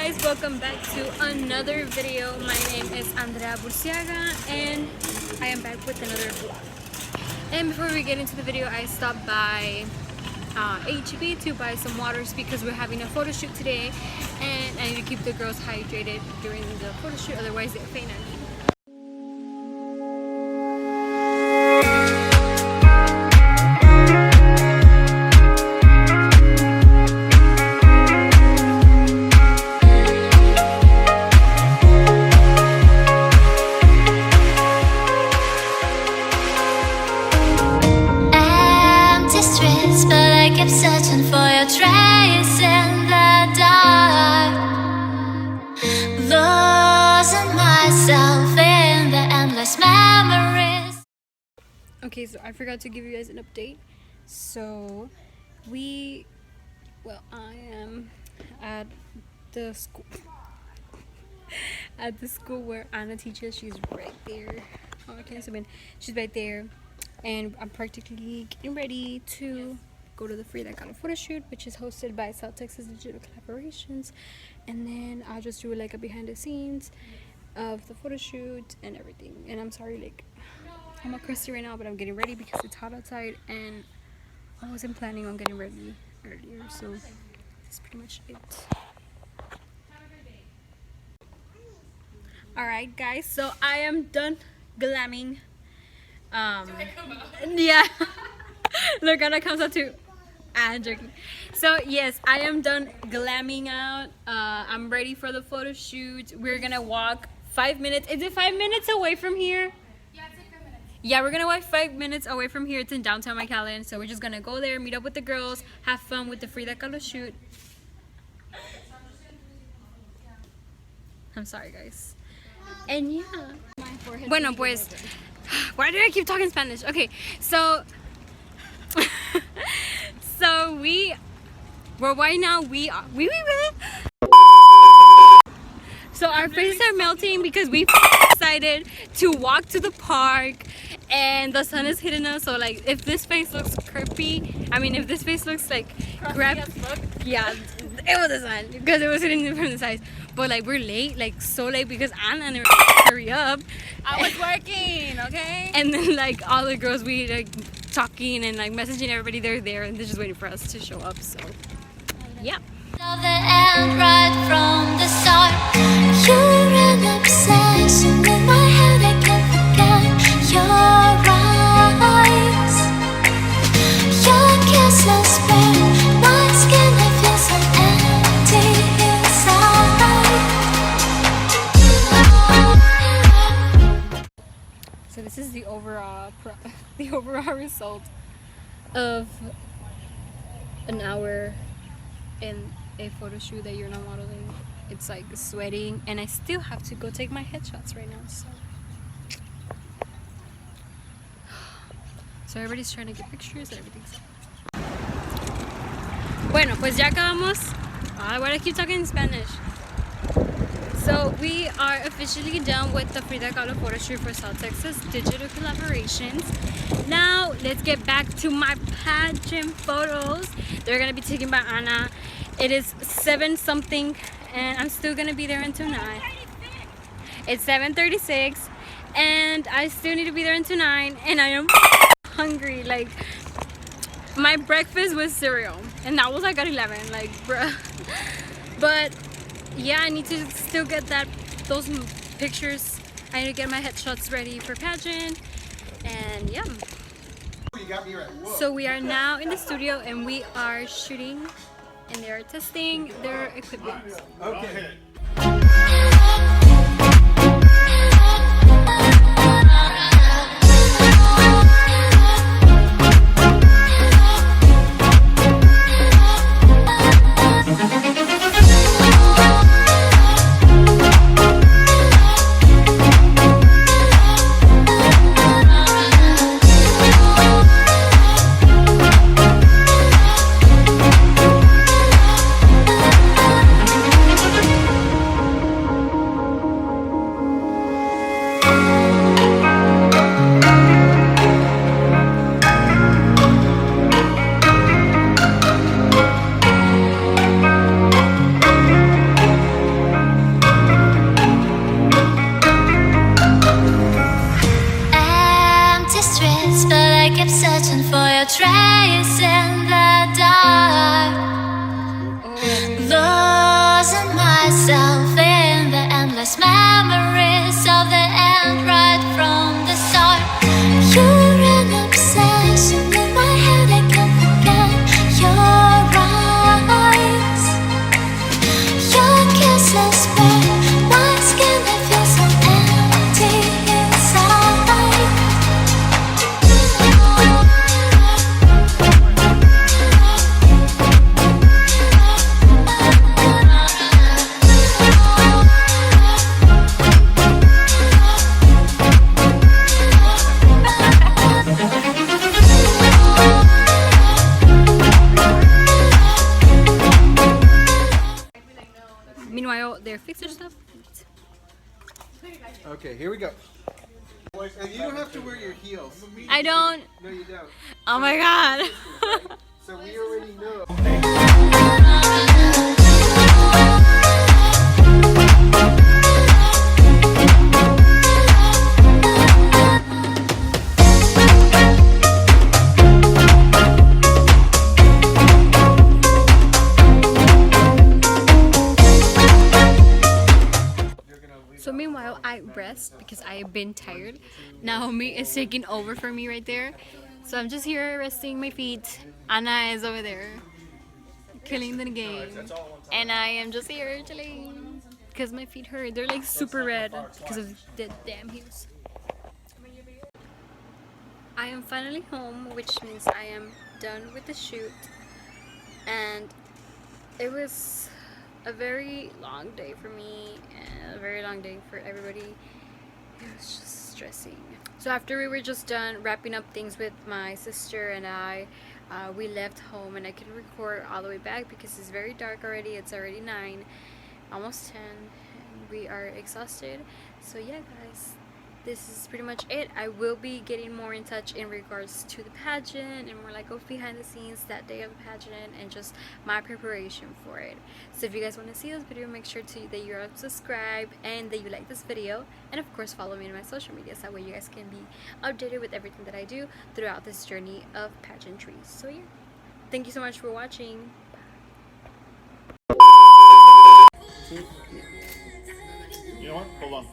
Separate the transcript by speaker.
Speaker 1: guys, welcome back to another video. My name is Andrea Burciaga and I am back with another vlog. And before we get into the video, I stopped by RGV to buy some waters because we're having a photo shoot today and I need to keep the girls hydrated during the photo shoot, otherwise they'll faint on me.
Speaker 2: Searching for your trace in the dark, losing myself in the endless memories.
Speaker 1: Okay, so I forgot to give you guys an update. So I am at the school at the school where Anna teaches. She's right there. Oh, I can't zoom in. She's right there, and I'm practically getting ready to go to the Frida Kahlo photo shoot, which is hosted by STX Digital Collaborations, and then I'll just do like a behind the scenes of the photo shoot and everything. And I'm sorry, like I'm all crusty right now, but I'm getting ready because it's hot outside and I wasn't planning on getting ready earlier, so that's pretty much it. Alright guys, so I am done glamming. Yeah. Look, Anna comes out too. I'm joking. So yes, I am done glamming out. I'm ready for the photo shoot. We're gonna walk 5 minutes. Is it 5 minutes away from here?
Speaker 3: Yeah, it's like 5 minutes.
Speaker 1: Yeah, we're gonna walk 5 minutes away from here. It's in downtown McAllen. So we're just gonna go there, meet up with the girls, have fun with the Frida Kahlo shoot. I'm sorry guys. And yeah. Bueno pues, why did I keep talking Spanish? Okay, so right now so our faces are melting because we decided to walk to the park and the sun is hitting us. So like, if this face looks if this face looks like yeah, it was the sun because it was hitting from the sides. But like, we're late, like so late because Anna and hurry up.
Speaker 3: I was working, okay?
Speaker 1: And then like all the girls, we like talking and like messaging everybody, they're there and they're just waiting for us to show up. So yeah.
Speaker 2: Love the end right from the start. You're an obsession in my head. I can't forget your eyes. Your kisses burn my skin. I feel so empty inside.
Speaker 1: So this is the overall result of an hour in a photo shoot that you're not modeling. It's like sweating and I still have to go take my headshots right now, so everybody's trying to get pictures and everything's. Bueno, pues ya acabamos. Why do I keep talking in Spanish? So we are officially done with the Frida Kahlo photo shoot for STX Digital Collaborations. Now let's get back to my pageant photos. They're gonna be taken by Anna. It is 7 something and I'm still gonna be there until 9. It's 7:36 and I still need to be there until 9 and I am hungry. Like, my breakfast was cereal and that was like at 11, like bruh. But yeah, I need to still get those pictures. I need to get my headshots ready for pageant, and yeah. So we are now in the studio and we are shooting and they are testing their equipment.
Speaker 4: Okay.
Speaker 1: meanwhile, they're fixed their stuff.
Speaker 4: Okay, here we go. And you don't have to wear your heels.
Speaker 1: I don't.
Speaker 4: No, you don't.
Speaker 1: Oh my god.
Speaker 4: So we already know.
Speaker 1: So meanwhile, I rest because I've been tired. Naomi is taking over for me right there. So I'm just here resting my feet. Anna is over there killing the game. And I am just here chilling because my feet hurt. They're like super red because of the damn heels. I am finally home, which means I am done with the shoot. And it was a very long day for me and a very long day for everybody. It was just stressing. So after we were just done wrapping up things with my sister and I, we left home and I couldn't record all the way back because it's very dark already. It's already 9, almost 10, and we are exhausted. So yeah guys, this is pretty much it. I will be getting more in touch in regards to the pageant and more like of behind the scenes that day of the pageant and just my preparation for it. So if you guys want to see this video, make sure that you're subscribed and that you like this video, and of course follow me on my social media so that way you guys can be updated with everything that I do throughout this journey of pageantry. So yeah, thank you so much for watching.
Speaker 5: You know what? Hold on.